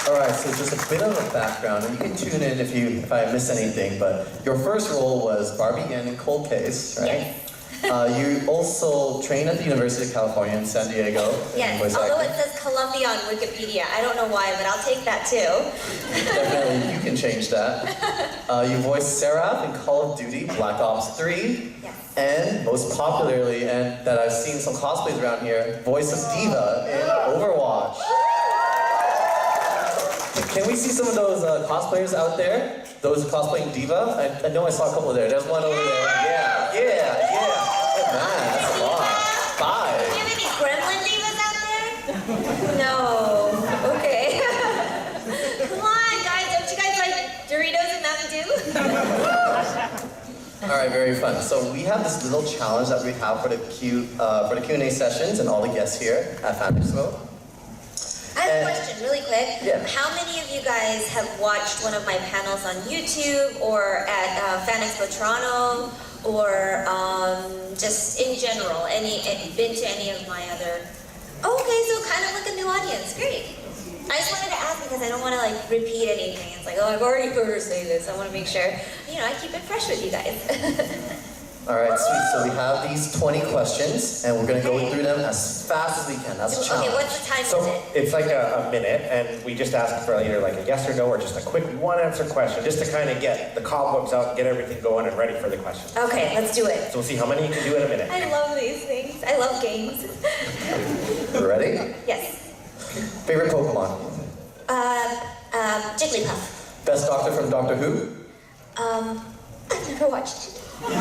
Alright, so just a bit of a background, and you can tune in if I miss anything, but your first role was Barbie Yen in Cold Case, right? Yes. You also trained at the University of California in San Diego. Yes, although it says Columbia on Wikipedia. I don't know why, but I'll take that too. Definitely, you can change that. You voiced Seraph in Call of Duty Black Ops 3. Yes. And most popularly, and that I've seen some cosplays around here, voice of D.Va in Overwatch. Can we see some of those cosplayers out there? Those cosplaying D.Va? I know I saw a couple there. There's one over there. Yeah. Oh man, that's a lot. 5. Do you have any gremlin divas out there? No. Okay. Come on, guys. Don't you guys like Doritos and Mountain Dew? All right, very fun. So we have this little challenge that we have for the Q&A sessions and all the guests here at Fan Expo. I have a question, really quick. Yeah. How many of you guys have watched one of my panels on YouTube or at Fan Expo Toronto or just in general, been to any of my other... Oh, okay, so kind of like a new audience. Great. I just wanted to ask because I don't want to like repeat anything. It's like, oh, I've already heard her say this. I want to make sure, I keep it fresh with you guys. All right, sweet. So we have these 20 questions, and we're going to go through them as fast as we can. That's a challenge. Okay, what's the time limit? It's like a minute, and we just ask for either like a yes or no, or just a quick one-answer question, just to kind of get the cobwebs out and get everything going and ready for the question. Okay, let's do it. So we'll see how many you can do in a minute. I love these things. I love games. Ready? Yes. Favorite Pokemon? Jigglypuff. Best doctor from Doctor Who? I've never watched it. I know,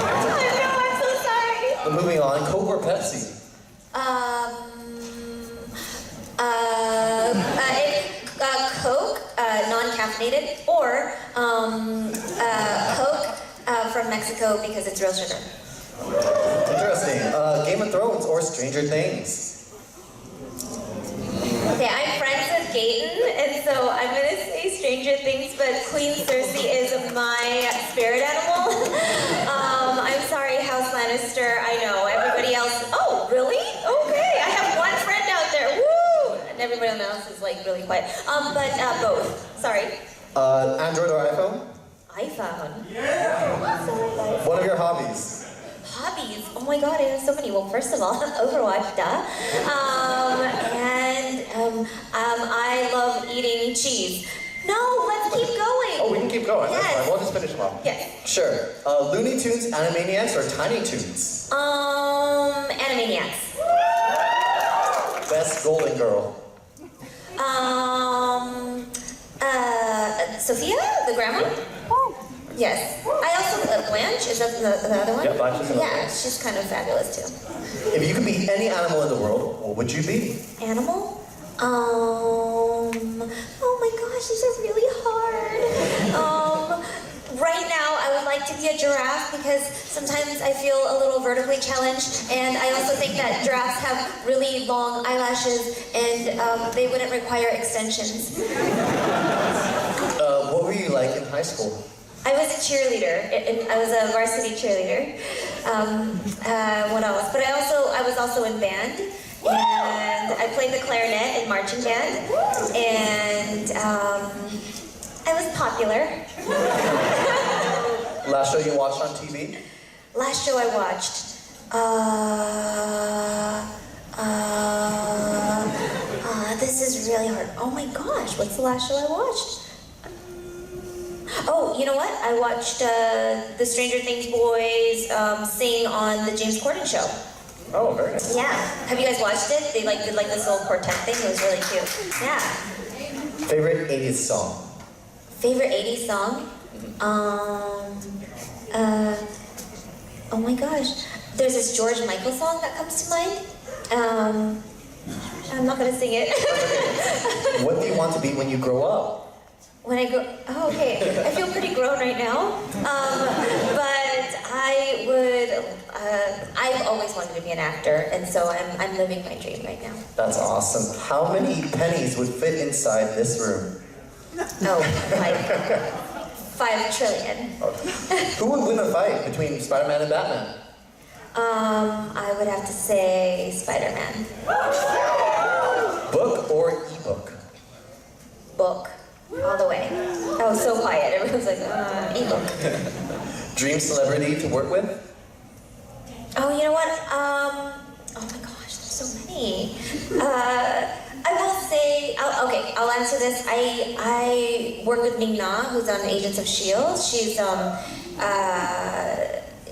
I'm so sorry. Moving on, Coke or Pepsi? Coke, non-caffeinated, or Coke from Mexico because it's real sugar. Interesting. Game of Thrones or Stranger Things? Okay, I'm friends with Gaten, and so I'm gonna say Stranger Things, but Queen Cersei is my spirit animal. I'm sorry, House Lannister, I know, everybody else, oh, really? Okay, I have one friend out there, woo! And everybody else is like really quiet. But both, sorry. Android or iPhone? iPhone. Yeah! Sorry, guys. What are your hobbies? Hobbies? Oh my god, I have so many. Well, first of all, Overwatch, duh. I love eating cheese. No, let's keep going. Oh, we can keep going. Yes. That's fine. We'll just finish them off. Yes. Sure. Looney Tunes, Animaniacs, or Tiny Toons? Animaniacs. Best Golden Girl? Sophia, the grandma? Oh. Yes. I also, Blanche, is that the other one? Yeah, Blanche is another one. She's kind of fabulous too. If you could be any animal in the world, what would you be? Animal? Oh my gosh, these are really hard. Right now, I would like to be a giraffe because sometimes I feel a little vertically challenged, and I also think that giraffes have really long eyelashes, and they wouldn't require extensions. What were you like in high school? I was a cheerleader. I was a varsity cheerleader. What else? But I was also in band, and I played the clarinet in marching band, and I was popular. Last show you watched on TV? Last show I watched. This is really hard. Oh my gosh, what's the last show I watched? Oh, you know what? I watched the Stranger Things boys sing on the James Corden show. Oh, very nice. Yeah. Have you guys watched it? They did this little quartet thing. It was really cute. Yeah. Favorite 80s song? Favorite 80s song? Oh my gosh. There's this George Michael song that comes to mind. I'm not gonna sing it. What do you want to be when you grow up? When I grow, oh, okay. I feel pretty grown right now. But I've always wanted to be an actor, and so I'm living my dream right now. That's awesome. How many pennies would fit inside this room? Oh, like 5 trillion. Who would win a fight between Spider-Man and Batman? I would have to say Spider-Man. Book or ebook? Book. book all the way. I was so quiet. Everyone's like, e-book. Dream celebrity to work with? Oh, you know what? Oh my gosh, there's so many. I will say, I'll answer this. I work with Ming Na, who's on Agents of S.H.I.E.L.D.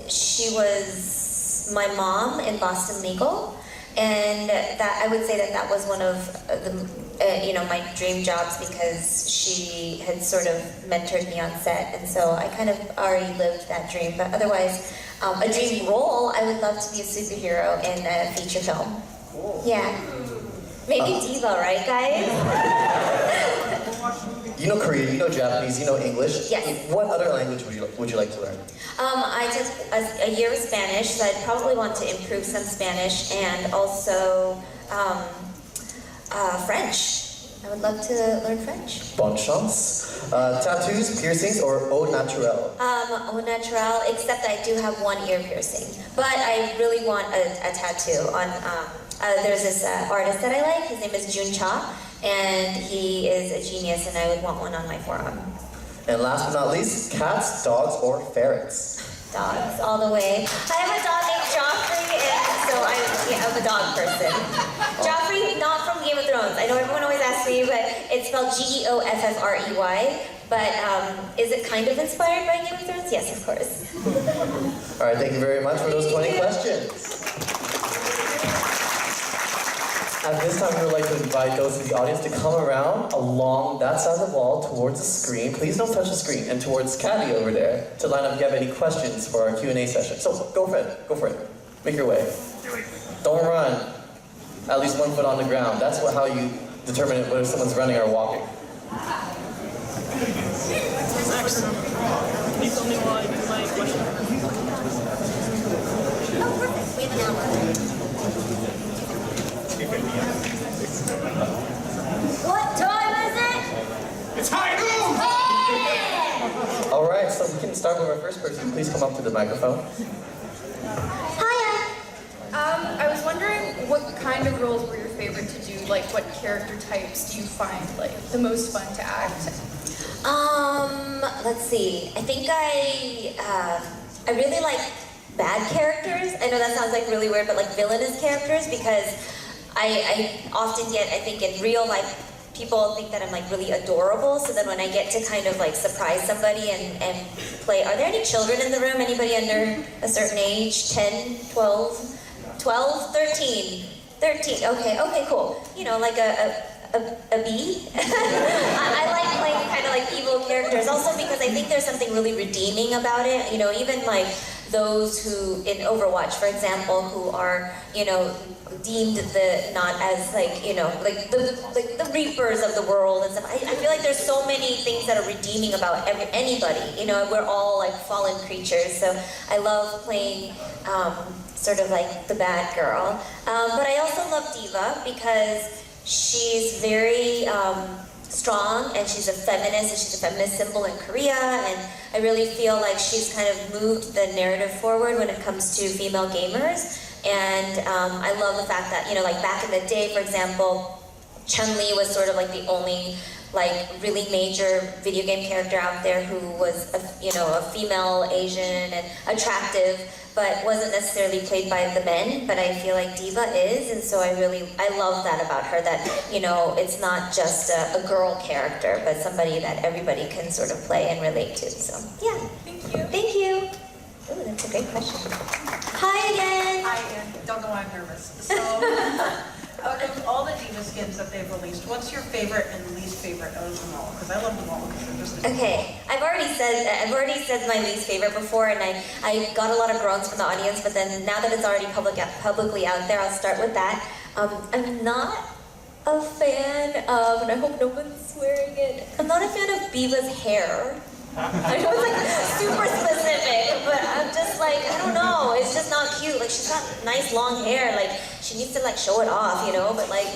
She was my mom in Boston Legal, and that I would say that was one of my dream jobs because she had sort of mentored me on set, and so I kind of already lived that dream. But otherwise, a dream role, I would love to be a superhero in a feature film. Cool. Yeah. Maybe D.Va, right, guys? You know Korean, you know Japanese, you know English. Yes. What other language would you like to learn? I took a year of Spanish, so I'd probably want to improve some Spanish, and also French. I would love to learn French. Bonne chance. Tattoos, piercings, or au naturel? Au naturel, except I do have one ear piercing. But I really want a tattoo on, there's this artist that I like, his name is Jun Cha, and he is a genius, and I would want one on my forearm. And last but not least, cats, dogs, or ferrets? Dogs, all the way. I have a dog named Joffrey, and so I'm a dog person. Joffrey, not from Game of Thrones. I know everyone always asks me, but it's spelled Geoffrey. But is it kind of inspired by Game of Thrones? Yes, of course. All right, thank you very much for those 20 questions. At this time, we would like to invite those in the audience to come around along that side of the wall towards the screen. Please don't touch the screen. And towards Kathy over there to line up if you have any questions for our Q&A session. So go for it. Go for it. Make your way. Don't run. At least 1 foot on the ground. That's how you determine whether someone's running or walking. Please tell me why I do my question. Oh, perfect. We have an hour. What time is it? It's high noon! All right, so we can start with our first person. Please come up to the microphone. Hiya. I was wondering what kind of roles were your favorite to do? Like, what character types do you find like the most fun to act? Let's see. I think I really like bad characters. I know that sounds like really weird, but like villainous characters, because I often get, I think in real life, people think that I'm like really adorable, so then when I get to kind of like surprise somebody and play, are there any children in the room? Anybody under a certain age? 10, 12, 13? Okay, cool. You know, like a bee. I like playing kind of like evil characters, also because I think there's something really redeeming about it. You know, even like those who in Overwatch, for example, who are, you know, deemed not as like, you know, like the reapers of the world and stuff. I feel like there's so many things that are redeeming about anybody. You know, we're all like fallen creatures, so I love playing sort of like the bad girl. But I also love D.Va because she's very strong, and she's a feminist, and she's a feminist symbol in Korea, and I really feel like she's kind of moved the narrative forward when it comes to female gamers. And I love the fact that, you know, like back in the day, for example, Chun-Li was sort of like the only like really major video game character out there who was a female, Asian, and attractive, but wasn't necessarily played by the men. But I feel like D.Va is, and so I love that about her, that, you know, it's not just a girl character, but somebody that everybody can sort of play and relate to. So yeah. Thank you. Ooh, that's a great question. Hi again. Hi again. Don't know why I'm nervous. So, out of all the D.Va skins that they've released, what's your favorite and least favorite out of them all? Because I love them all. They're just Okay, I've already said my least favorite before, and I got a lot of groans from the audience. But then now that it's already publicly out there, I'll start with that. I'm not a fan of, and I hope no one's swearing it, I'm not a fan of B.Va's hair. I know it's like super specific, but I'm just like, I don't know, it's just not cute. Like, she's got nice long hair, like, she needs to like show it off, you know, but like,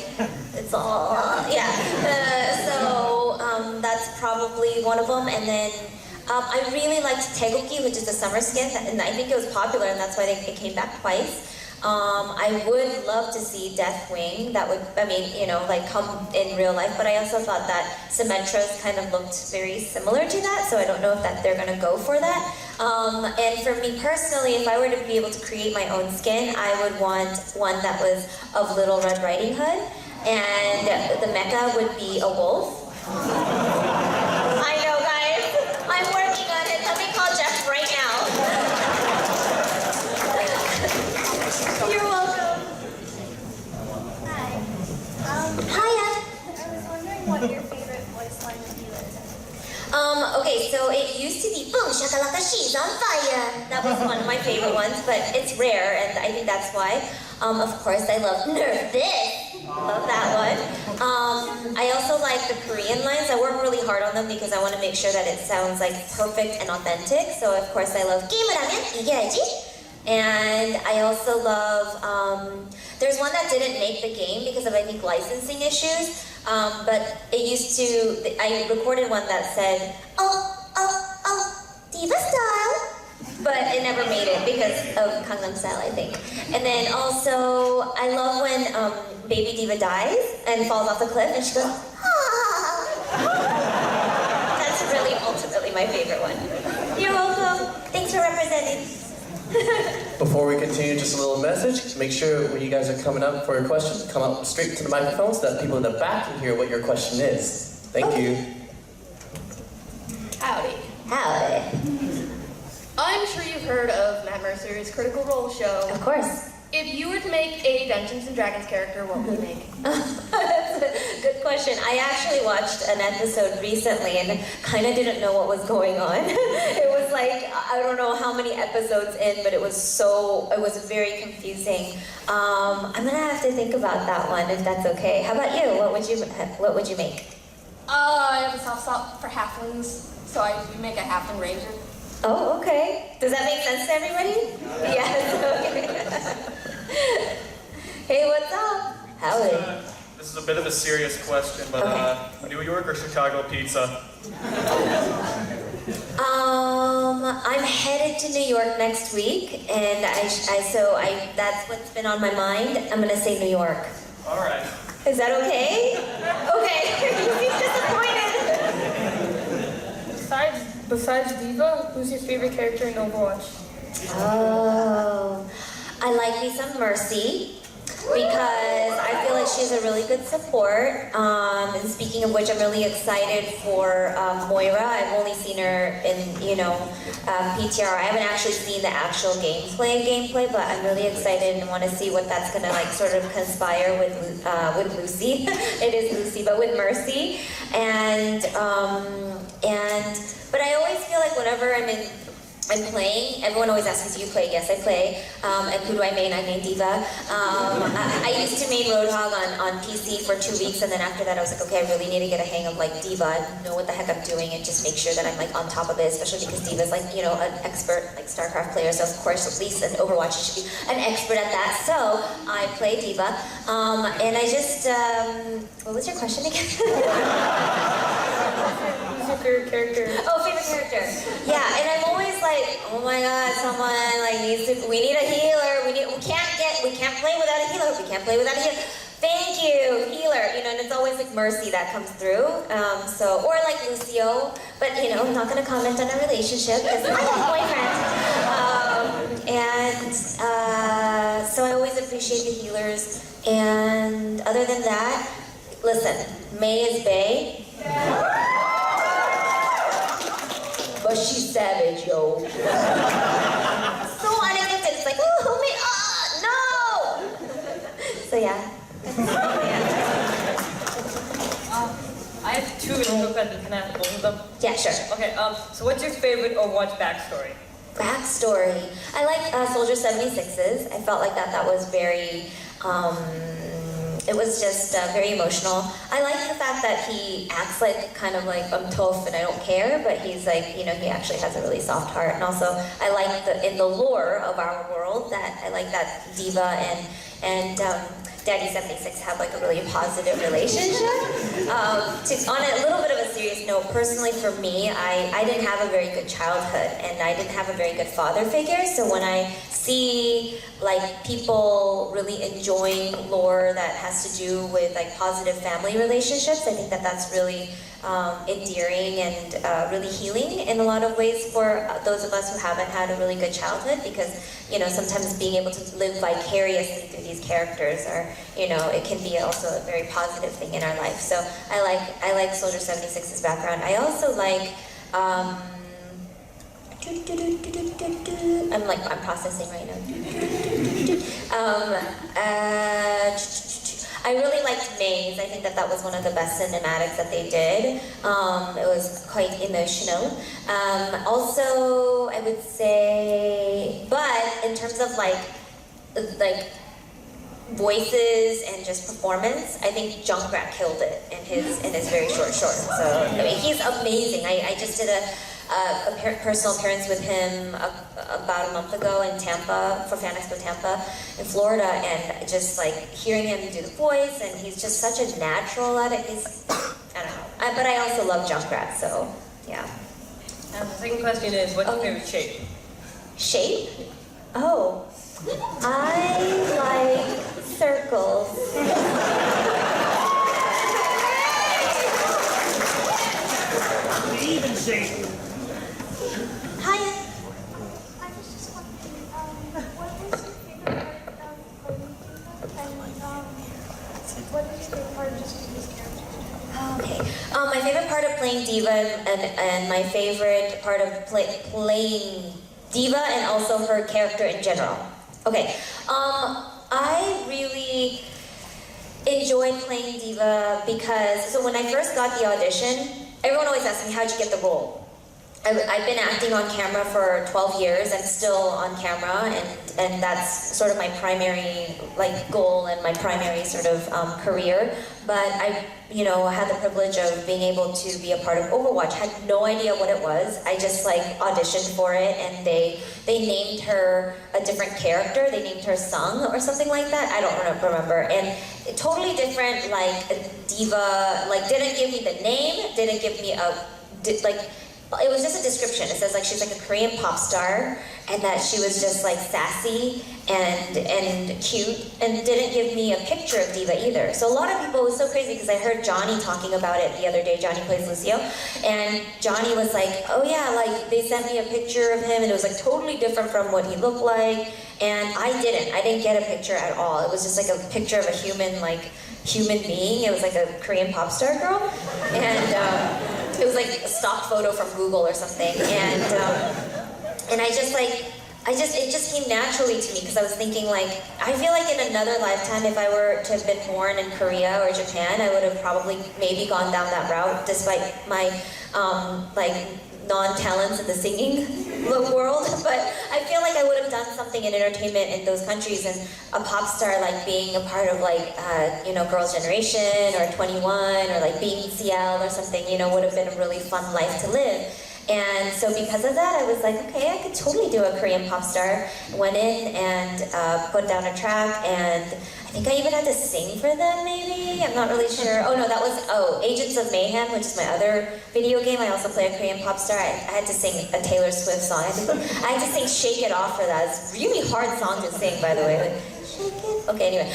it's all, yeah. So that's probably one of them. And then I really liked Taegoki, which is a summer skin, and I think it was popular, and that's why it came back twice. I would love to see Deathwing. That would, I mean, you know, like come in real life. But I also thought that Symmetra's kind of looked very similar to that, so I don't know if that they're gonna go for that. And for me personally, if I were to be able to create my own skin, I would want one that was of Little Red Riding Hood, and the mecha would be a wolf. I know, guys. I'm working on it. Let me call Jeff right now. You're welcome. Hi. Hiya. I was wondering what your favorite voice line of you is. Okay, so it used to be boom shakalaka, she's on fire. That was one of my favorite ones, but it's rare, and I think that's why. Of course, I love Nerf This. Love that one. I also like the Korean lines. I work really hard on them because I want to make sure that it sounds like perfect and authentic. So of course I love 게임을 하면 이겨야지. And I also love, there's one that didn't make the game because of I think licensing issues. But it used to, I recorded one that said, oh, D.Va style. But it never made it because of Gangnam Style, I think. And then also, I love when baby D.Va dies and falls off the cliff and she goes, ah. That's really ultimately my favorite one. You're welcome. Thanks for representing. Before we continue, just a little message. Make sure when you guys are coming up for your question, come up straight to the microphone so that people in the back can hear what your question is. Thank you. Howdy. Howdy. I'm sure you've heard of Matt Mercer's Critical Role show. Of course. If you were to make a Dungeons and Dragons character, what would you make? Good question. I actually watched an episode recently and kind of didn't know what was going on. It was like, I don't know how many episodes in, but it was very confusing. I'm gonna have to think about that one if that's okay. How about you? What would you make? I have a soft spot for halflings, so I usually make a halfling ranger. Oh, okay. Does that make sense to everybody? Yes, okay. Hey, what's up? Howdy. This is a bit of a serious question, but New York or Chicago pizza? I'm headed to New York next week, and that's what's been on my mind. I'm gonna say New York. All right. Is that okay? Okay. He's disappointed. Besides D.Va, who's your favorite character in Overwatch? Oh, I like me some Mercy because I feel like she's a really good support. And speaking of which, I'm really excited for Moira. I've only seen her in, PTR. I haven't actually seen the actual gameplay, but I'm really excited and want to see what that's gonna like sort of conspire with Lucy. It is Lucy, but with Mercy, but I always feel like whenever I'm playing, everyone always asks me, do you play? Yes, I play. And who do I main? I main D.Va. I used to main Roadhog on PC for 2 weeks, and then after that I was like, okay, I really need to get a hang of like D.Va and know what the heck I'm doing and just make sure that I'm like on top of it, especially because D.Va's like, an expert like StarCraft player, so of course at least in Overwatch you should be an expert at that. So I play D.Va. And I just, what was your question again? Favorite character? Oh, favorite character. Yeah, and I'm always like, oh my god, someone like we need a healer. We can't play without a healer. We can't play without a healer. Thank you, healer. And it's always like Mercy that comes through. Or like Lucio, but I'm not gonna comment on a relationship because I have a boyfriend. So I always appreciate the healers. And other than that, listen, May is Bae. But she's savage, yo. So unexpected. It's like, oh, me, no! So yeah. I have two independent. Can I have both of them? Yeah, sure. Okay, so what's your favorite Overwatch backstory? Backstory. I like Soldier 76's. I felt like that was very, it was just very emotional. I like the fact that he acts like kind of like I'm tough and I don't care, but he's like, he actually has a really soft heart. And also, I like in the lore of our world that I like that D.Va and Daddy 76 have like a really positive relationship. On a little bit of a serious note, personally for me, I didn't have a very good childhood and I didn't have a very good father figure. So when I see like people really enjoying lore that has to do with like positive family relationships, I think that that's really endearing and really healing in a lot of ways for those of us who haven't had a really good childhood, because sometimes being able to live vicariously through these characters are it can be also a very positive thing in our life. So I like Soldier 76's background. I also like I'm processing right now. I really liked May's. I think that was one of the best cinematics that they did. It was quite emotional. Also, I would say, but in terms of like voices and just performance, I think Junkrat killed it in his very short. So I mean, he's amazing. I just did a personal appearance with him about a month ago in Tampa for Fan Expo Tampa in Florida, and just like hearing him do the voice, and he's just such a natural at it. I don't know. But I also love Junkrat, so yeah. And the second question is, what's your favorite shape? Shape? Oh, I like circles. Even shape. Hiya. I was just wondering, what was your favorite part of playing D.Va? And what is your favorite part of just being this character? Okay. My favorite part of playing D.Va and my favorite part of playing D.Va and also her character in general. Okay. I really enjoyed playing D.Va because, so when I first got the audition, everyone always asked me, how'd you get the role? I've been acting on camera for 12 years. I'm still on camera, and that's sort of my primary goal and my primary sort of career. But I, had the privilege of being able to be a part of Overwatch. Had no idea what it was. I just auditioned for it, and they named her a different character. They named her Sung or something like that. I don't remember. And totally different, D.Va. Didn't give me the name. Didn't give me it was just a description. It says she's a Korean pop star, and that she was just sassy and cute, and didn't give me a picture of D.Va either. So a lot of people, it was so crazy because I heard Johnny talking about it the other day. Johnny plays Lucio, and Johnny was like, oh yeah, they sent me a picture of him, and it was totally different from what he looked like, and I didn't get a picture at all. It was just a picture of a human being. It was a Korean pop star girl, and it was a stock photo from Google or something, and it just came naturally to me because I was thinking I feel in another lifetime, if I were to have been born in Korea or Japan, I would have probably maybe gone down that route, despite my non-talents in the singing world. But I feel I would have done something in entertainment in those countries, and a pop star being a part of Girls' Generation or 21 or being CL or something, would have been a really fun life to live. And so because of that, I was okay, I could totally do a Korean pop star. Went in and put down a track, and I think I even had to sing for them, maybe? I'm not really sure. Oh no, that was, Agents of Mayhem, which is my other video game. I also play a Korean pop star. I had to sing a Taylor Swift song. I had to sing Shake It Off for that. It's a really hard song to sing, by the way. Shake it. Okay, anyway.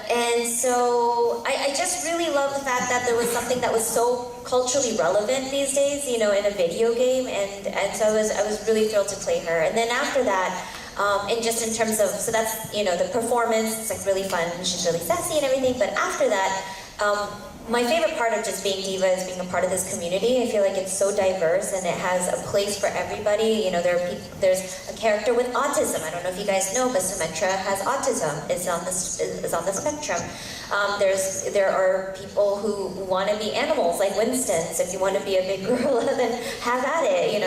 And so I just really love the fact that there was something that was so culturally relevant these days, in a video game, and so I was really thrilled to play her. And then after that, and just in terms of, so that's, the performance, it's really fun, she's really sassy and everything, but after that, my favorite part of just being D.Va is being a part of this community. I feel it's so diverse and it has a place for everybody. There's a character with autism. I don't know if you guys know, but Symmetra has autism. Is on the spectrum. There are people who want to be animals, like Winston. So if you want to be a big gorilla, then have at it.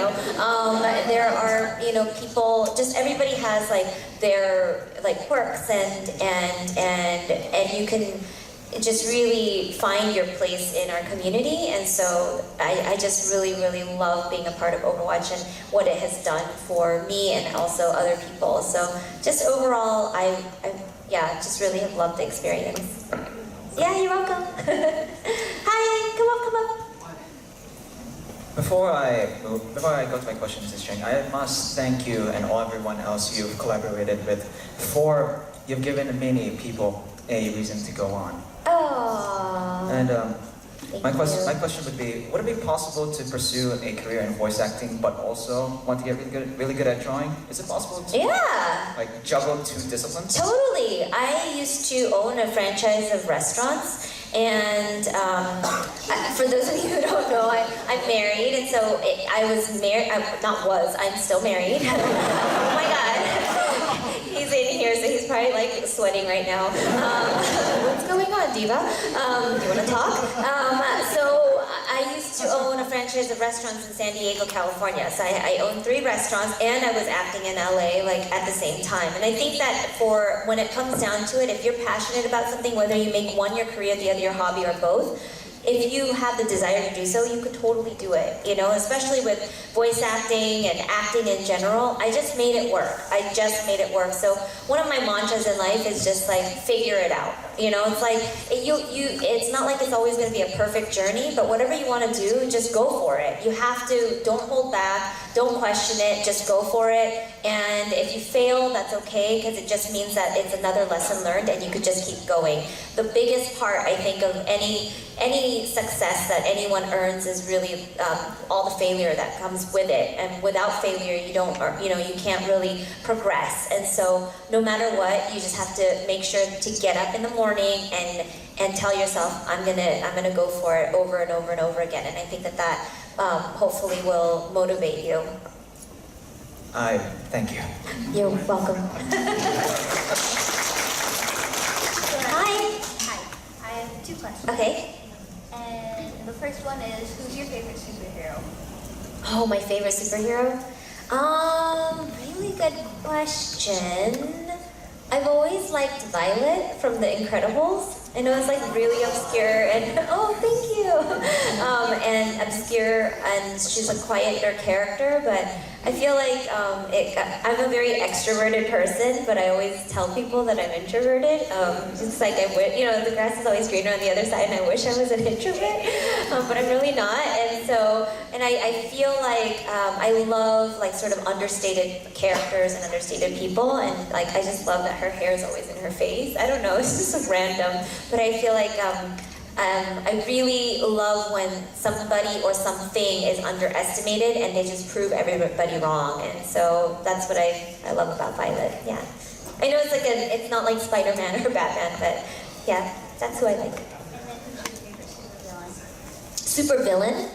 There are people. Just everybody has their quirks and you can just really find your place in our community, and so I just really, really love being a part of Overwatch and what it has done for me and also other people. So just overall, I yeah, just really have loved the experience. Yeah, you're welcome. Hi, come up. Before I go to my question, Mrs. Chung, I must thank you and everyone else you've collaborated with for you've given many people a reason to go on. Oh. And my Thank you. question would it be possible to pursue a career in voice acting but also want to get really good at drawing? Is it possible to Yeah. like juggle two disciplines? Totally. I used to own a franchise of restaurants, and for those of you who don't know, I'm married, and so I was married. I'm still married. Oh my God. He's in here, so he's probably like sweating right now. What's going on, D.Va? Do you want to talk? So I used to own a franchise of restaurants in San Diego, California. So I owned 3 restaurants, and I was acting in LA like at the same time. And I think that for when it comes down to it, if you're passionate about something, whether you make one your career, the other your hobby, or both, if you have the desire to do so, you could totally do it, you know, especially with voice acting and acting in general. I just made it work. So one of my mantras in life is just like, figure it out. You know, it's like, it's not like it's always going to be a perfect journey, but whatever you want to do, just go for it. You have to, don't hold back, don't question it, just go for it. And if you fail, that's okay, because it just means that it's another lesson learned and you could just keep going. The biggest part, I think, of any success that anyone earns is really all the failure that comes with it. And without failure, you can't really progress. And so no matter what, you just have to make sure to get up in the morning and tell yourself, I'm gonna go for it over and over and over again. And I think that hopefully will motivate you. Thank you. You're welcome. Hi. Hi, I have 2 questions. Okay. And the first one is, who's your favorite superhero? Oh, my favorite superhero? Really good question. I've always liked Violet from The Incredibles. I know it's like really obscure and, oh, thank you. And obscure, and she's a quieter character, but I feel like I'm a very extroverted person, but I always tell people that I'm introverted. It's like the grass is always greener on the other side, and I wish I was an introvert, but I'm really not. And I feel like I love like sort of understated characters and understated people, and like I just love that her hair is always in her face. I don't know, it's just so random, but I feel like I really love when somebody or something is underestimated and they just prove everybody wrong. And so that's what I love about Violet, yeah. I know it's not like Spider-Man or Batman, but yeah, that's who I like. And then who's your favorite supervillain? Supervillain?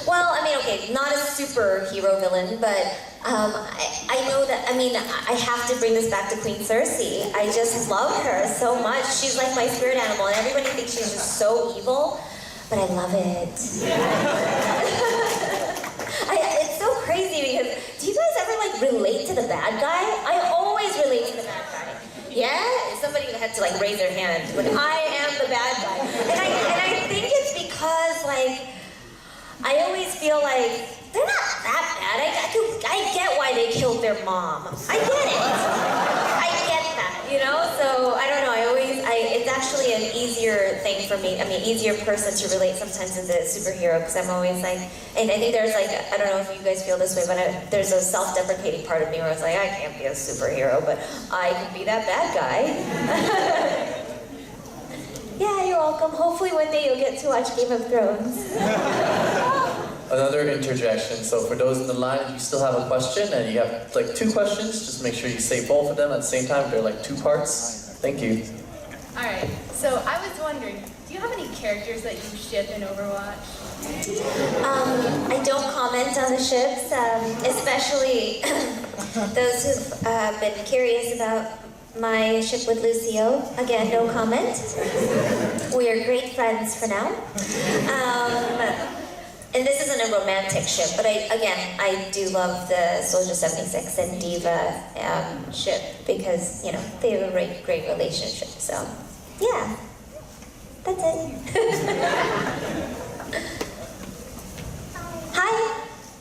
Well, I mean, okay, not a superhero villain, but I know that, I have to bring this back to Queen Cersei. I just love her so much. She's like my spirit animal, and everybody thinks she's just so evil, but I love it. It's so crazy because, do you guys ever like relate to the bad guy? I always relate to the bad guy. Yeah? Somebody had to like raise their hand when I am the bad guy. And I think it's because like, I always feel like they're not that bad. I get why they killed their mom. I get it. I get that, you know? So, I don't know, it's actually an easier thing for me, easier person to relate sometimes as a superhero, because I'm always like, and I think there's like, I don't know if you guys feel this way, but there's a self-deprecating part of me where it's like, I can't be a superhero, but I can be that bad guy. Yeah, you're welcome. Hopefully one day you'll get to watch Game of Thrones. Another interjection. So for those in the line, if you still have a question and you have like 2 questions, just make sure you say both of them at the same time. They're like 2 parts. Thank you. Alright, so I was wondering, do you have any characters that you ship in Overwatch? I don't comment on the ships, especially those who've been curious about my ship with Lucio. Again, no comment. We are great friends for now. And this isn't a romantic ship, but I do love the Soldier 76 and D.Va ship because, you know, they have a great relationship. So, yeah, that's it. Hi.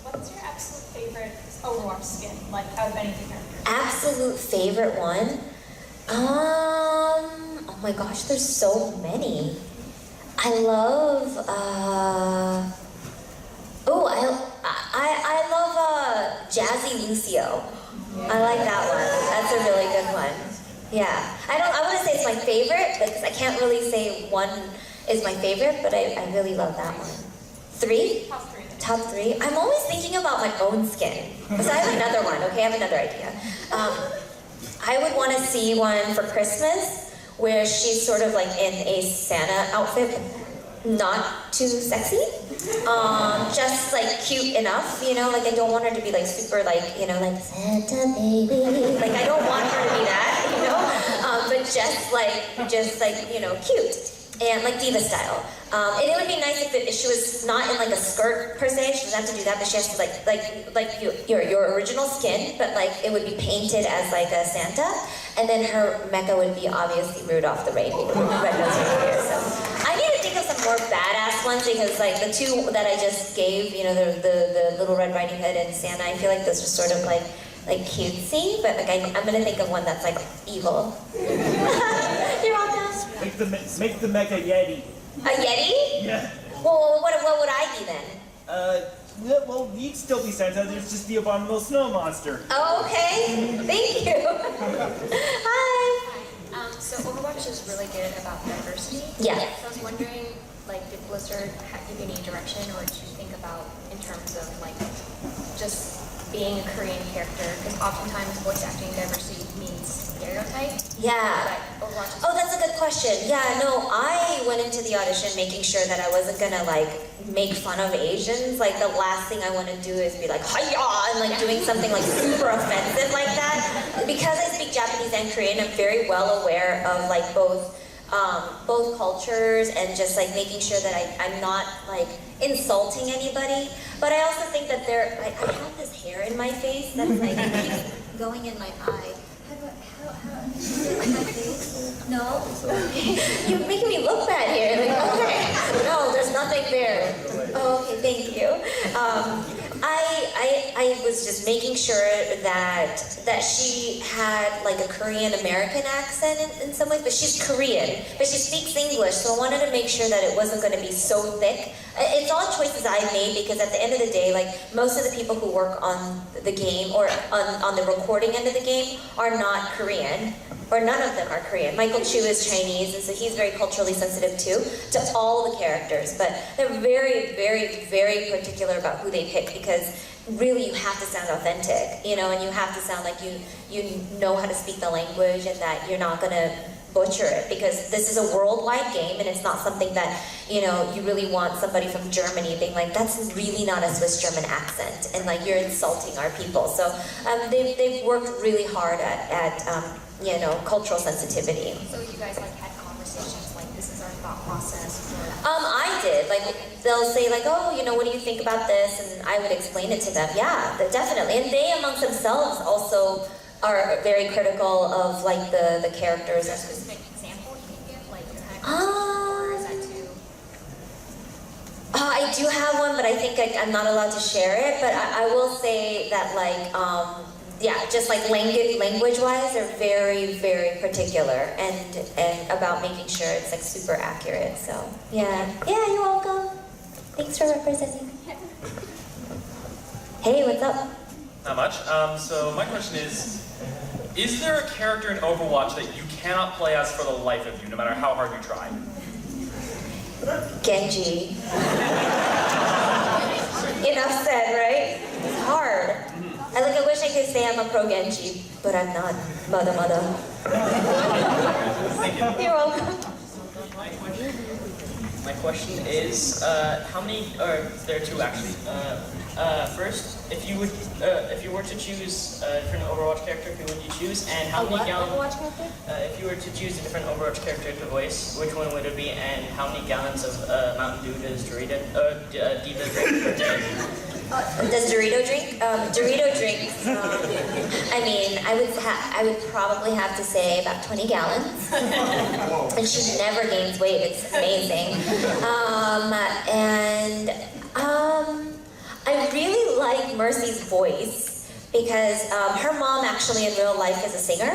What's your absolute favorite Overwatch skin, like out of any of the characters? Absolute favorite one? Oh my gosh, there's so many. I love, I love Jazzy Lucio. I like that one. That's a really good one. Yeah. I wouldn't say it's my favorite, because I can't really say one is my favorite, but I really love that one. 3? Top 3. Top 3? I'm always thinking about my own skin. So I have another one, okay? I have another idea. I would want to see one for Christmas where she's sort of like in a Santa outfit, not too sexy, just like cute enough, you know, like I don't want her to be like super like, you know, like Santa baby, like I don't want her to be that, you know, but just like, you know, cute. And like D.Va style. And it would be nice if she was not in like a skirt per se. She doesn't have to do that, but she has to like your original skin, but like it would be painted as like a Santa. And then her mecha would be obviously Rudolph the Red-Nosed Reindeer. So I need to think of some more badass ones because like the 2 that I just gave, you know, the Little Red Riding Hood and Santa, I feel like those are sort of like cutesy, but like I'm gonna think of one that's like evil. You're welcome. Make the mecha Yeti. A Yeti? Yeah. Well, what would I be then? Well, you'd still be Santa. There's just the abominable snow monster. Oh, okay. Thank you. Hi. So Overwatch is really good about diversity. Yeah. So I was wondering, like, did Blizzard give you any direction, or did you think about in terms of like just being a Korean character? Because oftentimes voice acting diversity means stereotype. Yeah. But Overwatch is Oh, that's a good question. Yeah, no, I went into the audition making sure that I wasn't gonna like make fun of Asians. Like the last thing I want to do is be like hiya and like doing something like super offensive like that. Because I speak Japanese and Korean, I'm very well aware of like both cultures and just like making sure that I'm not like insulting anybody. But I also think that I have this hair in my face that's like keeps going in my eye. How is it in my face? No? You're making me look bad here. Like, okay. No, there's nothing there. Oh, okay, thank you. I was just making sure that she had like a Korean American accent in some ways, but she's Korean, but she speaks English, so I wanted to make sure that it wasn't going to be so thick. It's all choices I made because at the end of the day, like most of the people who work on the game or on the recording end of the game are not Korean. Or none of them are Korean. Michael Chu is Chinese, and so he's very culturally sensitive too, to all the characters. But they're very, very, very particular about who they pick because really you have to sound authentic, you know, and you have to sound like you know how to speak the language and that you're not gonna butcher it because this is a worldwide game and it's not something that, you know, you really want somebody from Germany being like, that's really not a Swiss German accent, and like you're insulting our people. So they've worked really hard at you know, cultural sensitivity. So you guys like had conversations like this is our thought process? I did. Like they'll say like, oh, you know, what do you think about this? And I would explain it to them. Yeah, definitely. And they amongst themselves also are very critical of like the characters. Is there a specific example you can give, like your or is that too? I do have one, but I think I'm not allowed to share it. But I will say that like. Yeah, just like language-wise, they're very, very particular and about making sure it's like super accurate. So yeah, you're welcome. Thanks for representing. Hey, what's up? Not much. So my question is there a character in Overwatch that you cannot play as for the life of you, no matter how hard you try? Genji. Enough said, right? It's hard. I wish I could say I'm a pro Genji, but I'm not. Mother. You're welcome. My question is, how many? Or there are 2 actually. First, if you were to choose a different Overwatch character, who would you choose, and how many gallons? Overwatch character? If you were to choose a different Overwatch character to voice, which one would it be, and how many gallons of Mountain Dew does D.Va drink per day? Does Dorito drink? Dorito drinks. I mean, I would probably have to say about 20 gallons. And she never gains weight. It's amazing. I really like Mercy's voice because her mom actually in real life is a singer,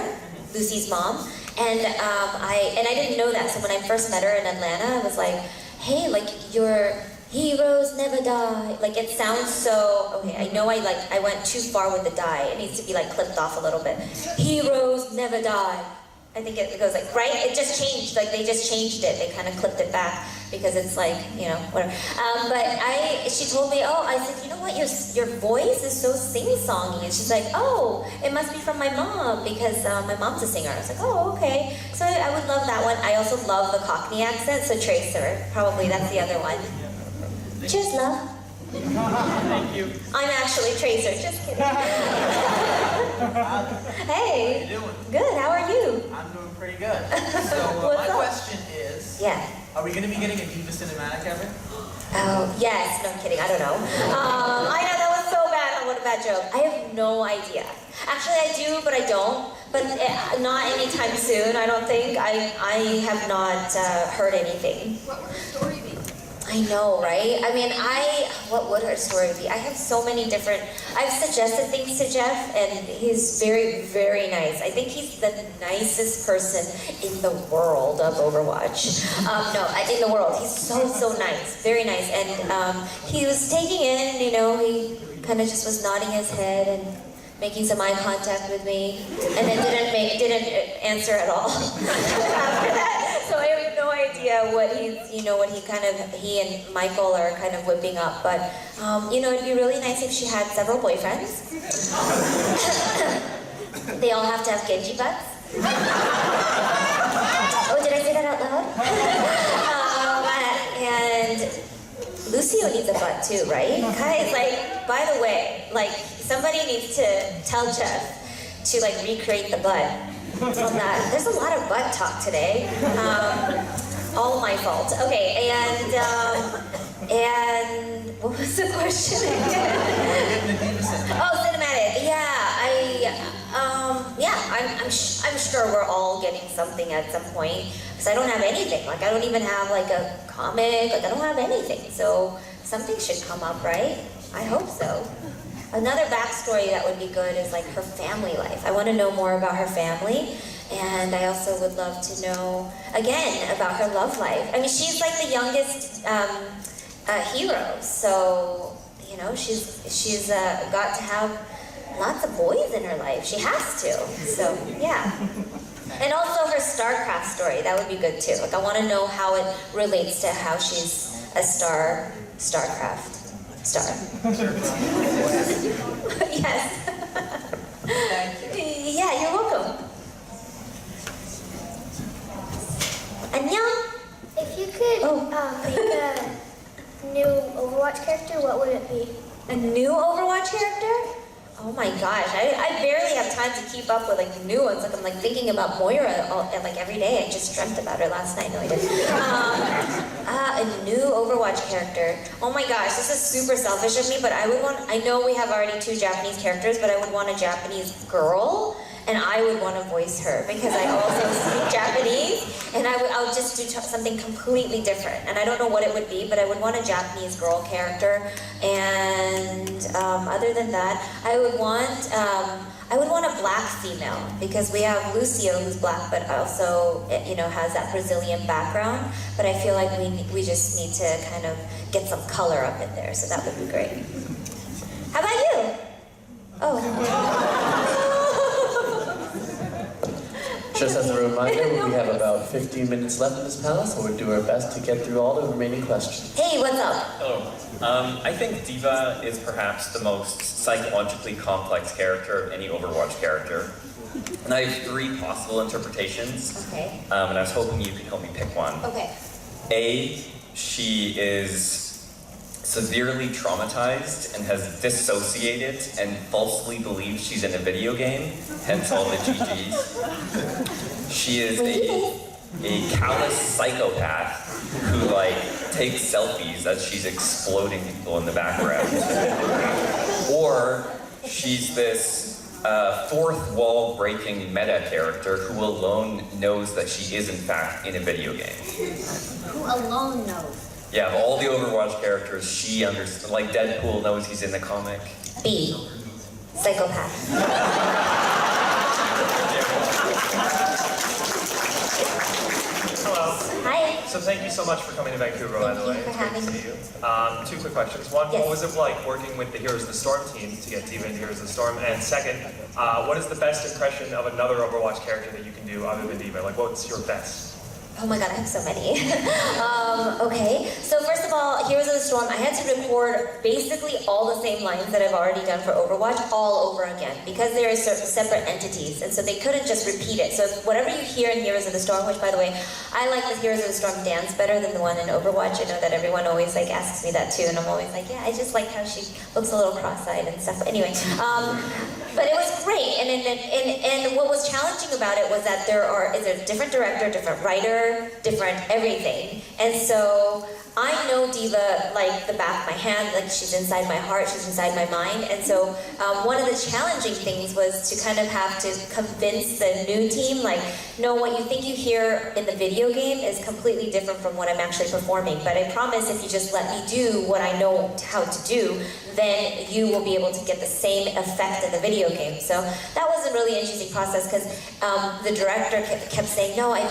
Lucy's mom, And I didn't know that. So when I first met her in Atlanta, I was like, hey, like your heroes never die. Like it sounds so, okay, I know I went too far with the die. It needs to be like clipped off a little bit. Heroes never die. I think it goes like, right? It just changed, like they just changed it. They kind of clipped it back because it's like, you know, whatever. But she told me, oh, I said, you know what, your voice is so sing-songy. And she's like, oh, it must be from my mom because my mom's a singer. I was like, oh, okay. So I would love that one. I also love the Cockney accent, so Tracer, probably that's the other one. Cheers, love. Thank you. I'm actually Tracer, just kidding. Hey. How you doing? Good, how are you? I'm doing pretty good. So my question is, are we going to be getting a D.Va cinematic ever? Oh, yes. No, I'm kidding. I don't know. I know that was so bad. What a bad joke. I have no idea. Actually, I do, but I don't. But not anytime soon, I don't think. I have not heard anything. What would her story be? I know, right? I mean, what would her story be? I have so many different, I've suggested things to Jeff, and he's very, very nice. I think he's the nicest person in the world of Overwatch. In the world. He's so, so nice. Very nice. And he was taking in, you know, he kind of just was nodding his head and making some eye contact with me, and then didn't answer at all after that. So I have no idea what he and Michael are kind of whipping up. But you know, it'd be really nice if she had several boyfriends. They all have to have Genji butts. Oh, did I say that out loud? And Lucio needs a butt too, right? Guys, like, by the way, like, somebody needs to tell Jeff to like recreate the butt on that. There's a lot of butt talk today. All my fault. Okay, and what was the question again? Oh, cinematic. I'm sure we're all getting something at some point because I don't have anything. Like I don't even have like a comic. Like I don't have anything. So something should come up, right? I hope so. Another backstory that would be good is like her family life. I want to know more about her family, and I also would love to know again about her love life. I mean, she's like the youngest hero, so you know she's got to have lots of boys in her life. She has to. So yeah. And also her StarCraft story. That would be good too. Like I want to know how it relates to how she's a StarCraft. Star. Yes. Thank you. Yeah, you're welcome. Annyeong. If you could make a new Overwatch character, what would it be? A new Overwatch character? Oh my gosh, I barely have time to keep up with like the new ones. Like I'm like thinking about Moira like every day. I just dreamt about her last night. No, I didn't. A new Overwatch character. Oh my gosh, this is super selfish of me, but I know we have already 2 Japanese characters, but I would want a Japanese girl, and I would want to voice her because I also speak Japanese, and I would just do something completely different. And I don't know what it would be, but I would want a Japanese girl character. And other than that, I would want a black female because we have Lucio who's black, but also has that Brazilian background. But I feel like we just need to kind of get some color up in there, so that would be great. How about you? Oh. Just as a reminder, we have about 15 minutes left in this panel, so we'll do our best to get through all the remaining questions. Hey, what's up? Hello. I think D.Va is perhaps the most psychologically complex character of any Overwatch character. And I have 3 possible interpretations. Okay. And I was hoping you could help me pick one. Okay. A, she is severely traumatized and has dissociated and falsely believes she's in a video game, hence all the GGs. She is a callous psychopath who takes selfies as she's exploding people in the background. Or she's this 4th wall breaking meta character who alone knows that she is in fact in a video game. Who alone knows? Yeah, of all the Overwatch characters, she understands. Like Deadpool knows he's in the comic. B. Psychopath. Hello. Hi. So thank you so much for coming to Vancouver, by the way. Thank you for It's great having to see you. Two quick questions. One, Yes. what was it like working with the Heroes of the Storm team to get D.Va into Heroes of the Storm? And second, what is the best impression of another Overwatch character that you can do other than D.Va? Like, what's your best? Oh my god, I have so many. Okay, so first of all, Heroes of the Storm, I had to record basically all the same lines that I've already done for Overwatch all over again because they are separate entities, and so they couldn't just repeat it. So whatever you hear in Heroes of the Storm, which by the way, I like the Heroes of the Storm dance better than the one in Overwatch. I know that everyone always like asks me that too, and I'm always like, yeah, I just like how she looks a little cross-eyed and stuff. But anyway, but it was great, and what was challenging about it was that is a different director, different writer, different everything. And so I know D.Va like the back of my hand, like she's inside my heart, she's inside my mind. And so one of the challenging things was to kind of have to convince the new team, like, no, what you think you hear in the video game is completely different from what I'm actually performing. But I promise if you just let me do what I know how to do, then you will be able to get the same effect in the video game. So that was a really interesting process because the director kept saying, no, I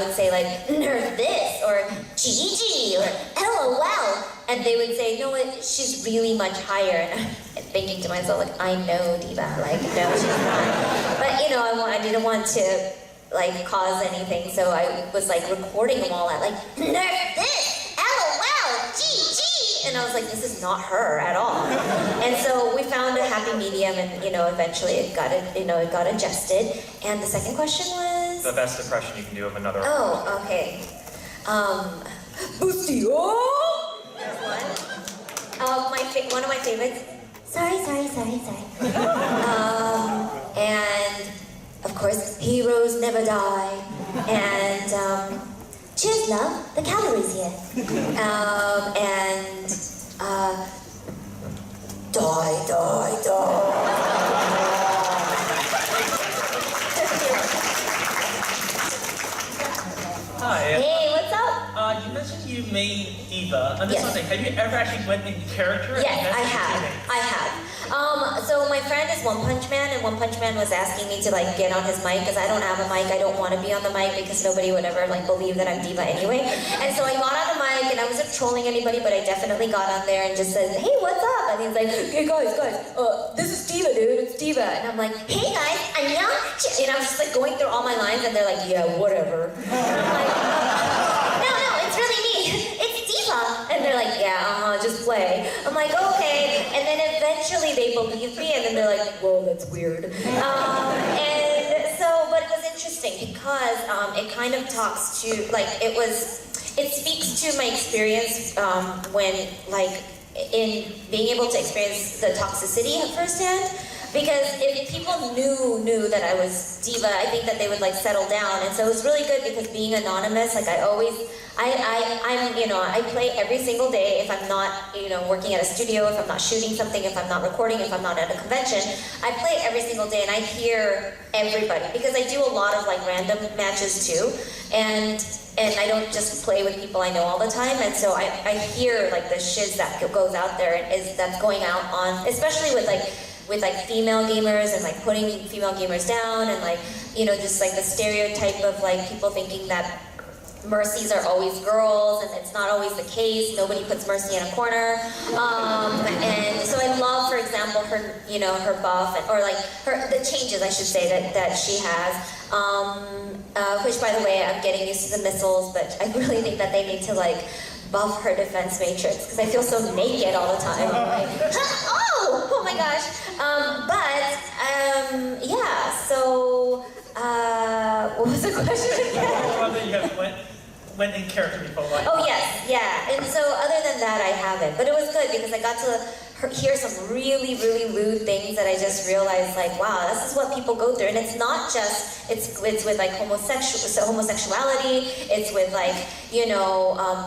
would say like, nerf this, or GG, or LOL. And they would say, no, she's really much higher. And I'm thinking to myself, like, I know D.Va, like, no, she's not. But, I didn't want to, like, cause anything, so I was, like, recording them all at, like, nerf this, LOL, GG. And I was like, this is not her at all. And so we found a happy medium, and, eventually it got adjusted. And the second question was? The best impression you can do of another Overwatch Oh, okay. Boostio! There's one. One of my favorites. Sorry. And of course, heroes never die. And cheers, love. The cavalry's here. And die. Hi. Hey, what's up? You mentioned you made D.Va. I'm just Yes. wondering, have you ever actually went in character? and Yes, I messaged have. teammates? I have. So my friend is One Punch Man, and One Punch Man was asking me to like get on his mic because I don't have a mic. I don't want to be on the mic because nobody would ever like believe that I'm D.Va anyway. And so I got on the mic, and I wasn't trolling anybody, but I definitely got on there and just said, "Hey, what's up?" And he's like, "Hey guys, this is D.Va, dude. It's D.Va." And I'm like, "Hey guys, annyeong." And I was just like going through all my lines, and they're like, "Yeah, whatever." And I'm like, no, it's really me. It's D.Va. And they're like, "Yeah, just play." I'm like, "Okay." And then eventually they believe me, and then they're like, "Whoa, that's weird." But it was interesting because it kind of talks to, like, it speaks to my experience when, like, in being able to experience the toxicity firsthand. Because if people knew that I was D.Va, I think that they would like settle down. And so it was really good because being anonymous, like I play every single day if I'm not, working at a studio, if I'm not shooting something, if I'm not recording, if I'm not at a convention. I play every single day and I hear everybody because I do a lot of like random matches too. And I don't just play with people I know all the time, and so I hear like the shiz that goes out there that's going out on, especially with female gamers and like putting female gamers down and like, just like the stereotype of like people thinking that Mercies are always girls, and it's not always the case. Nobody puts Mercy in a corner. And so I love, for example, her, her buff, or like the changes, I should say, that she has. Which, by the way, I'm getting used to the missiles, but I really think that they need to like buff her defense matrix because I feel so naked all the time. I'm like, oh my gosh. Yeah. So, what was the question again? I love that you have went in character before. Like, oh yes, yeah. And so other than that, I haven't. But it was good because I got to hear some really, really lewd things that I just realized, like, wow, this is what people go through. And it's not just, it's with like homosexuality, it's with like,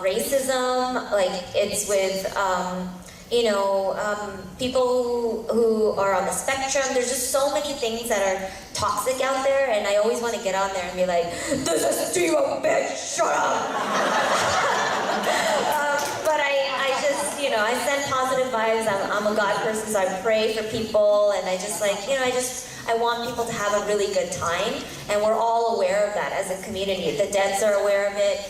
racism, like it's with, people who are on the spectrum. There's just so many things that are toxic out there, and I always want to get on there and be like, "This is D.Va, bitch, shut up!" But I just, I send positive positive vibes. I'm a God person, so I pray for people, and I just like, I want people to have a really good time, and we're all aware of that as a community. The Deads are aware of it.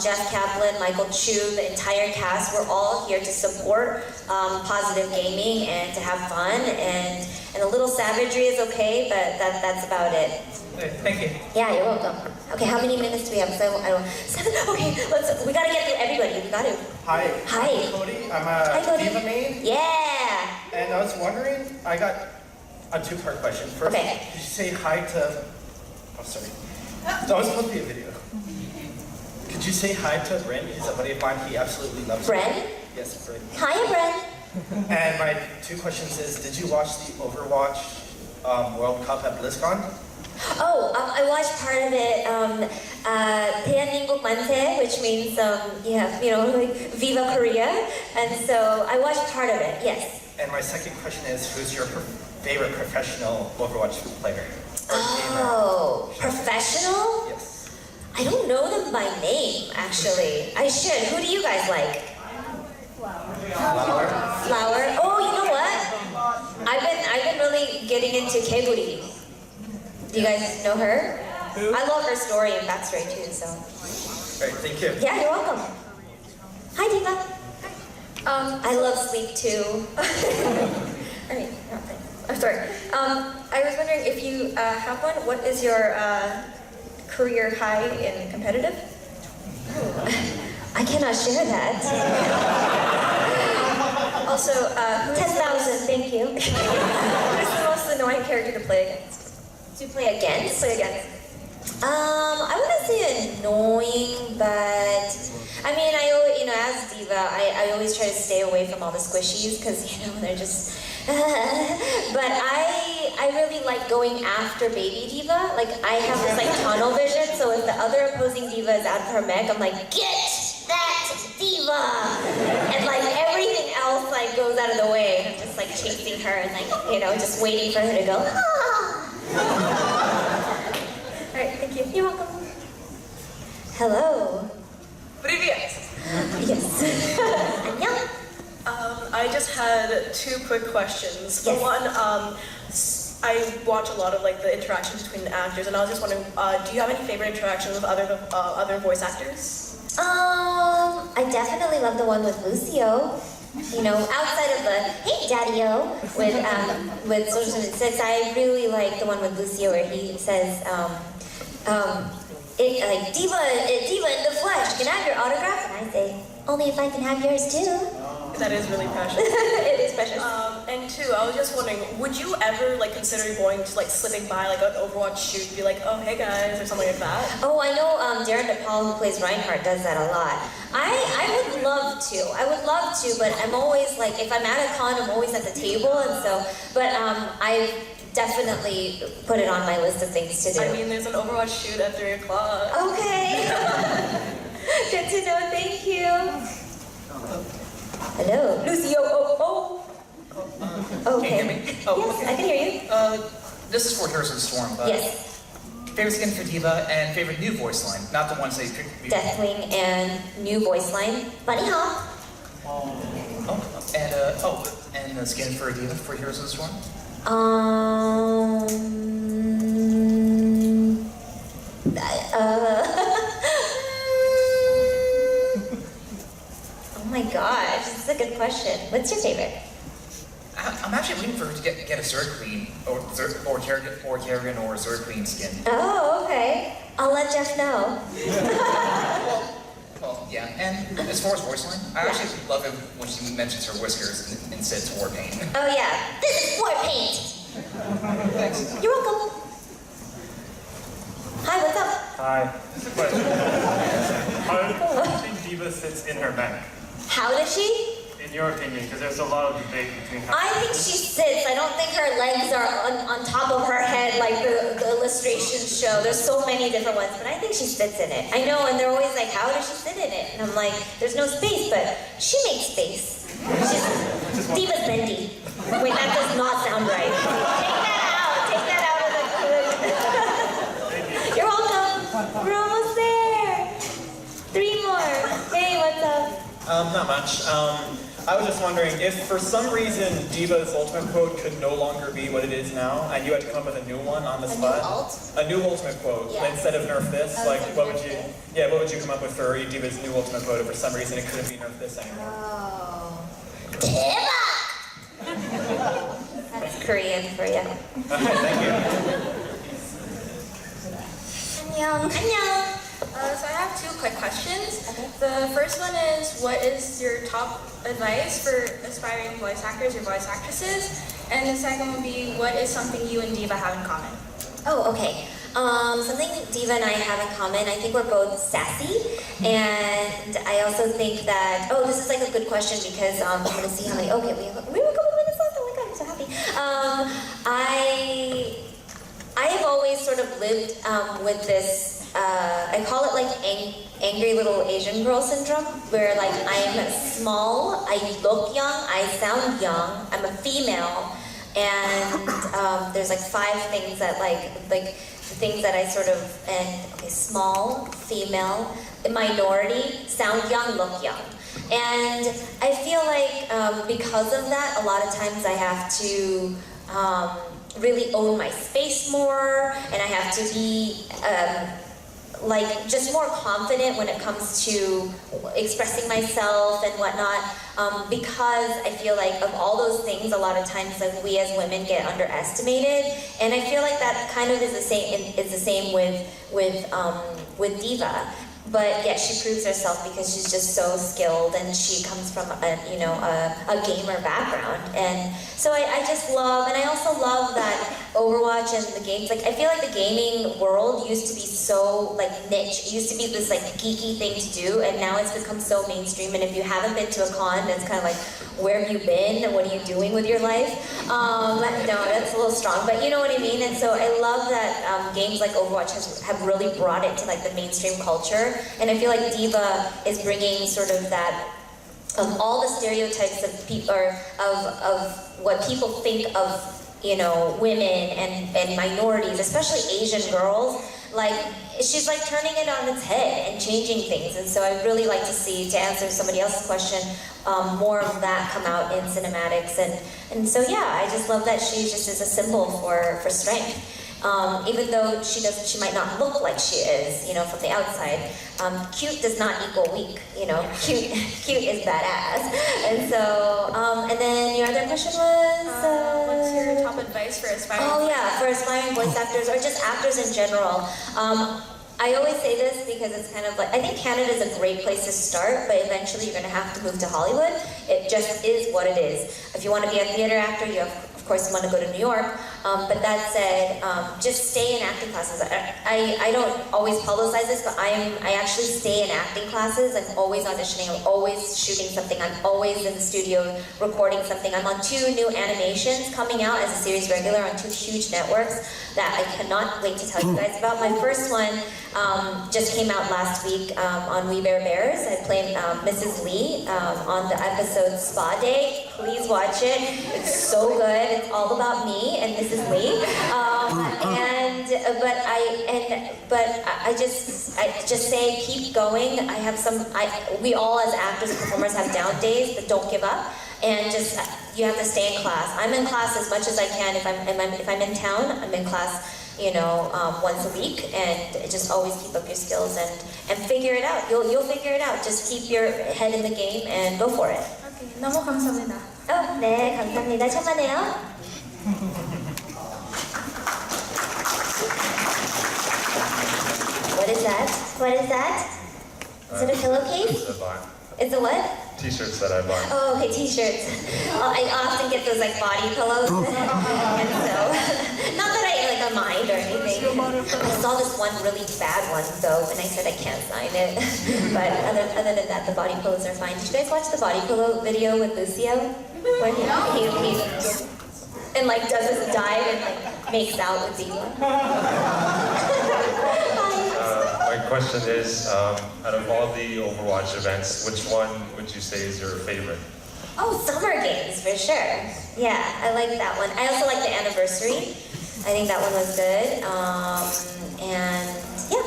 Jeff Kaplan, Michael Chu, the entire cast, we're all here to support positive gaming and to have fun, and a little savagery is okay, but that's about it. Thank you. Yeah, you're welcome. Okay, how many minutes do we have? I don't, 7? Okay, we gotta get through everybody. We gotta. Hi. Hi. I'm Cody. I'm Hi, a Cody. D.Va main. Yeah. And I was wondering, I got a two-part question. First, Okay. did you say hi to... Oh, sorry. That was supposed to be a video. Could you say hi to Bren? He's a buddy of mine. He absolutely loves you. Bren? Yes, Bren. Hiya, Bren. And my two questions is, did you watch the Overwatch World Cup at BlizzCon? Oh, I watched part of it. 대한민국 만세, which means like Viva Korea, and so I watched part of it. Yes. And my second question is, who's your favorite professional Overwatch player? Oh, professional? Yes. I don't know them by name, actually. I should. Who do you guys like? Flower. Oh, you know what? I've been really getting into Keguri. Do you guys know her? I love her story and backstory too. So. Great, thank you. Yeah, you're welcome. Hi, D.Va. I love sleep too. Alright, I'm sorry. I was wondering if you have one. What is your career high in competitive? Oh, I cannot share that. Also, 10,000. Thank you. Who's the most annoying character to play against? To play against? Play against. I wouldn't say annoying, but I mean, I always, as D.Va, I always try to stay away from all the squishies because they're just. But I really like going after baby D.Va. Like I have this like tunnel vision, so if the other opposing D.Va is out of her mech, I'm like, get that D.Va, and like everything else like goes out of the way. I'm just like chasing her and like just waiting for her to go. Alright, thank you. You're welcome. Hello. Привет. Yes. Annyeong. I just had two quick questions. For Yes. one, I watch a lot of like the interactions between the actors, and I was just wondering, do you have any favorite interactions with other voice actors? I definitely love the one with Lucio. Outside of the "Hey Daddy-o" with Social 76, I really like the one with Lucio where he says, "Diva in the flesh, can I have your autograph?" And I say, "Only if I can have yours too." That is really precious. It is precious. And two, I was just wondering, would you ever like consider going to like slipping by like an Overwatch shoot and be like, oh hey guys, or something like that? Oh, I know Darren DePaul, who plays Reinhardt, does that a lot. I would love to. But I'm always like, if I'm at a con, I'm always at the table, and so. But I definitely put it on my list of things to do. I mean, there's an Overwatch shoot at 3 o'clock. Okay. Good to know. Thank you. Hello, Lucio. Okay. Can you hear me? Oh, yes, okay. I can hear you. This is for Heroes of the Storm. Yes. Favorite skin for D.Va and favorite new voice line, not the ones that you picked. Deathwing and new voice line, Bunny Hop. And the skin for D.Va for Heroes of the Storm. Oh my gosh, this is a good question. What's your favorite? I'm actually waiting for her to get a Zerg Queen or Kerrigan or Zerg Queen skin. Oh, okay. I'll let Jeff know. Well, yeah. And as far as voice line, I actually love it when she mentions her whiskers and says war paint. Oh yeah, this is war paint. Thanks. You're welcome. Hi, what's up? Hi. This is a question. How do you think D.Va sits in her mech? How does she? In your opinion, because there's a lot of debate between how. I think she sits. I don't think her legs are on top of her head like the illustrations show. There's so many different ones, but I think she sits in it. I know, and they're always like, how does she sit in it? And I'm like, there's no space, but she makes space. She's D.Va's bendy. Wait, that does not sound right. Take that out of the You're welcome. We're almost there. 3 more. Hey, what's up? Not much. I was just wondering if for some reason D.Va's ultimate quote could no longer be what it is now, and you had to come up with a new one on the spot. A new ultimate quote. Yeah. Instead of nerf this, like what would you? Yeah, what would you come up with for D.Va's new ultimate quote if for some reason it couldn't be nerf this anymore? Oh. D.Va! That's Korean for you. Thank you. Annyeong. So I have 2 quick questions. The first one is, what is your top advice for aspiring voice actors or voice actresses? And the second would be, what is something you and D.Va have in common? Oh, okay. Something D.Va and I have in common, I think we're both sassy, and I also think that, oh, this is like a good question because I'm going to see how many, okay, we were a couple minutes left, oh my god, I'm so happy. I have always sort of lived with this, I call it like angry little Asian girl syndrome, where like I'm small, I look young, I sound young, I'm a female, and there's like 5 things that like things that I sort of, and okay, small, female, minority, sound young, look young. And I feel like because of that, a lot of times I have to really own my space more, and I have to be like just more confident when it comes to expressing myself and whatnot, because I feel like of all those things, a lot of times like we as women get underestimated, and I feel like that kind of is the same with D.Va. But yet she proves herself because she's just so skilled, and she comes from a gamer background, and so I just love, and I also love that Overwatch and the games, like I feel like the gaming world used to be so like niche. It used to be this like geeky thing to do, and now it's become so mainstream, and if you haven't been to a con, it's kind of like, where have you been and what are you doing with your life? No, that's a little strong, but you know what I mean. And so I love that games like Overwatch have really brought it to like the mainstream culture, and I feel like D.Va is bringing sort of that all the stereotypes of people, or of what people think of, you know, women and minorities, especially Asian girls. Like, she's like turning it on its head and changing things, and so I'd really like to see, to answer somebody else's question, more of that come out in cinematics, and so yeah, I just love that she just is a symbol for strength. Even though she might not look like she is, you know, from the outside. Cute does not equal weak, you know. Cute is badass. And so, and then your other question was? What's your top advice for aspiring? Oh yeah, for aspiring voice actors, or just actors in general. I always say this because it's kind of like, I think Canada is a great place to start, but eventually you're going to have to move to Hollywood. It just is what it is. If you want to be a theater actor, you of course want to go to New York. But that said, just stay in acting classes. I don't always publicize this, but I actually stay in acting classes. I'm always auditioning, I'm always shooting something, I'm always in the studio recording something. I'm on 2 new animations coming out as a series regular on 2 huge networks that I cannot wait to tell you guys about. My first one just came out last week on We Bare Bears. I played Mrs. Lee on the episode Spa Day. Please watch it. It's so good. It's all about me and Mrs. Lee. But I just say keep going. We all as actors and performers have down days, but don't give up. And just you have to stay in class. I'm in class as much as I can. If I'm in town, I'm in class, you know, once a week, and just always keep up your skills and figure it out. You'll figure it out. Just keep your head in the game and go for it. Okay, 너무 감사합니다. 네, 감사합니다. 천만에요. What is that? What is that? Is it a pillowcase? It's a what? T-shirts that I bought. Oh, okay, T-shirts. I often get those like body pillows, and so not that I like a mind or anything. I saw this one really bad one though, and I said I can't sign it. But other than that, the body pillows are fine. Did you guys watch the body pillow video with Lucio, where he and like does this dive and like makes out with D.Va? My question is, out of all the Overwatch events, which one would you say is your favorite? Oh, Summer Games, for sure. Yeah, I like that one. I also like the anniversary. I think that one was good. And yeah,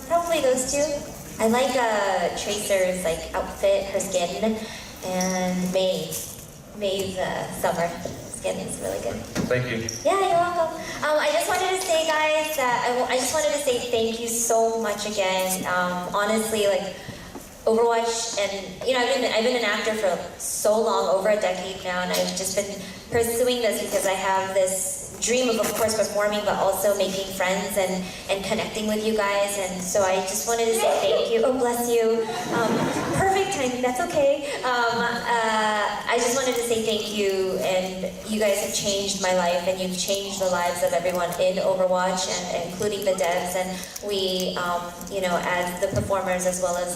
probably those 2. I like Tracer's like outfit, her skin. And May's summer skin is really good. Thank you. Yeah, you're welcome. I just wanted to say, guys, that I just wanted to say thank you so much again. Honestly, like Overwatch, and you know, I've been an actor for so long, over a decade now, and I've just been pursuing this because I have this dream of course, performing, but also making friends and connecting with you guys. And so I just wanted to say thank you. Oh, bless you. Perfect timing. That's okay. I just wanted to say thank you, and you guys have changed my life, and you've changed the lives of everyone in Overwatch, and including the devs. And we, you know, as the performers as well as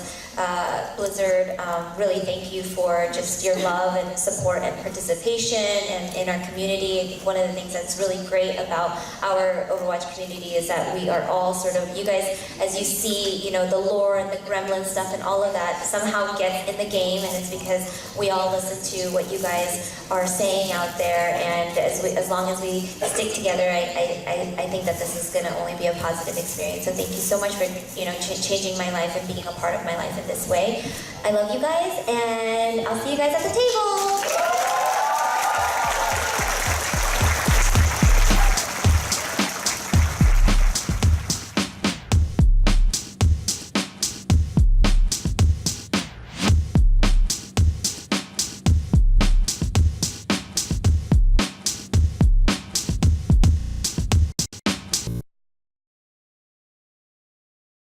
Blizzard, really thank you for just your love and support and participation and in our community. I think one of the things that's really great about our Overwatch community is that we are all sort of, you guys, as you see, you know, the lore and the gremlin stuff and all of that somehow gets in the game, and it's because we all listen to what you guys are saying out there, and as long as we stick together, I think that this is going to only be a positive experience. So thank you so much for, you know, changing my life and being a part of my life in this way. I love you guys, and I'll see you guys at the table.